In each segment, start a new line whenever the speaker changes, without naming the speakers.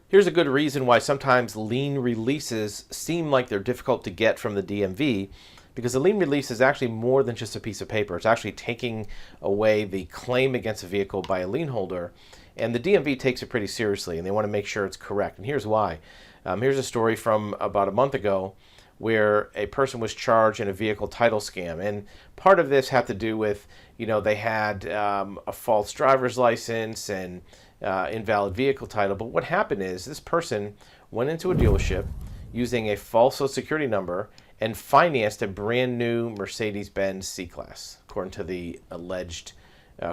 Here's a good reason why sometimes lien releases seem like they're difficult to get from the DMV, because a lien release is actually more than just a piece of paper. It's actually taking away the claim against a vehicle by a lien holder, and the DMV takes it pretty seriously, and they want to make sure it's correct. And here's why. Here's a story from about a month ago where a person was charged in a vehicle title scam. And part of this had to do with, they had a false driver's license and invalid vehicle title. But what happened is this person went into a dealership using a false Social Security number and financed a brand new Mercedes-Benz C-Class, according to the alleged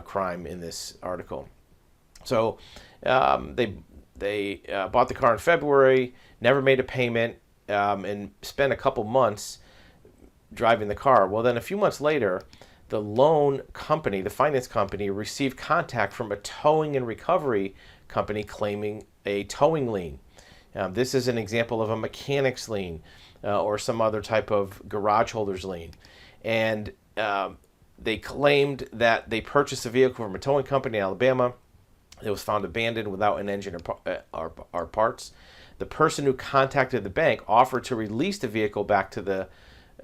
crime in this article. So they bought the car in February, never made a payment, and spent a couple months driving the car. Well, then a few months later, the loan company, the finance company, received contact from a towing and recovery company claiming a towing lien. This is an example of a mechanic's lien or some other type of garage holder's lien. And they claimed that they purchased a vehicle from a towing company in Alabama. It was found abandoned without an engine or parts. The person who contacted the bank offered to release the vehicle back to the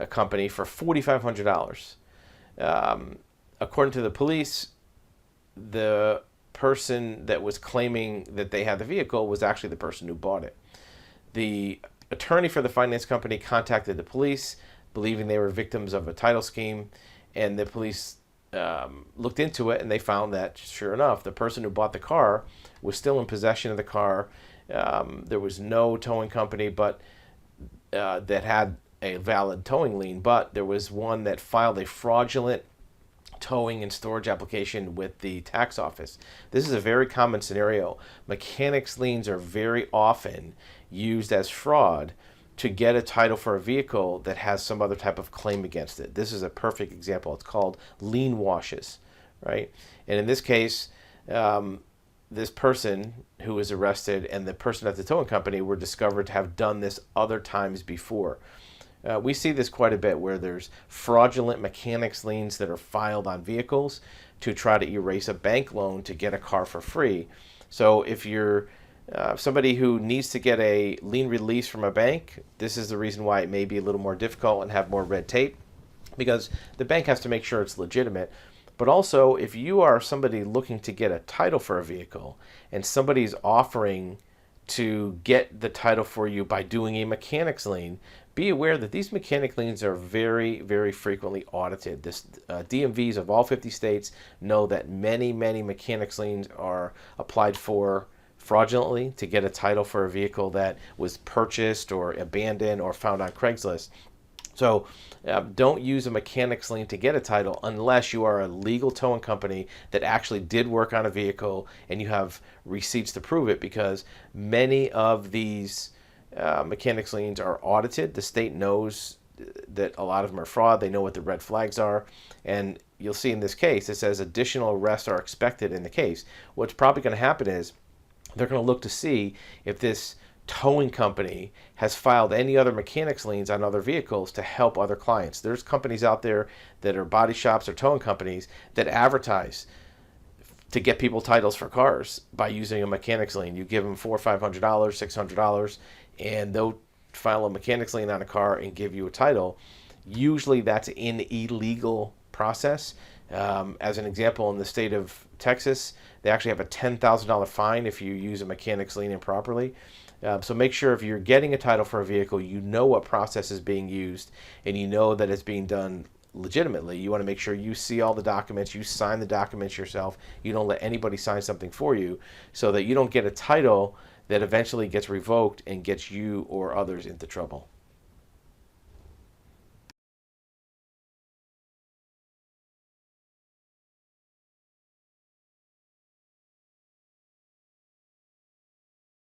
company for $4,500. According to the police, the person that was claiming that they had the vehicle was actually the person who bought it. The attorney for the finance company contacted the police, believing they were victims of a title scheme, and the police looked into it, and they found that, sure enough, the person who bought the car was still in possession of the car. There was no towing company but that had a valid towing lien, but there was one that filed a fraudulent towing and storage application with the tax office. This is a very common scenario. Mechanics liens are very often used as fraud to get a title for a vehicle that has some other type of claim against it. This is a perfect example. It's called lien washes, right? And in this case, this person who was arrested and the person at the towing company were discovered to have done this other times before. We see this quite a bit where there's fraudulent mechanics liens that are filed on vehicles to try to erase a bank loan to get a car for free. So if you're somebody who needs to get a lien release from a bank, this is the reason why it may be a little more difficult and have more red tape, because the bank has to make sure it's legitimate. But also, if you are somebody looking to get a title for a vehicle and somebody's offering to get the title for you by doing a mechanics lien, be aware that these mechanic liens are very, very frequently audited. This DMVs of all 50 states know that many, many mechanics liens are applied for fraudulently to get a title for a vehicle that was purchased or abandoned or found on Craigslist. So don't use a mechanics lien to get a title unless you are a legal towing company that actually did work on a vehicle and you have receipts to prove it, because many of these mechanics liens are audited. The state knows that a lot of them are fraud. They know what the red flags are. And you'll see in this case, it says additional arrests are expected in the case. What's probably going to happen is they're going to look to see if this towing company has filed any other mechanics liens on other vehicles to help other clients. There's companies out there that are body shops or towing companies that advertise to get people titles for cars by using a mechanics lien. You give them $400 or $500, $600, and they'll file a mechanics lien on a car and give you a title. Usually that's an illegal process. As an example, in the state of Texas, they actually have a $10,000 fine if you use a mechanics lien improperly. So make sure if you're getting a title for a vehicle, you know what process is being used and you know that it's being done legitimately. You want to make sure you see all the documents, you sign the documents yourself, you don't let anybody sign something for you, so that you don't get a title that eventually gets revoked and gets you or others into trouble.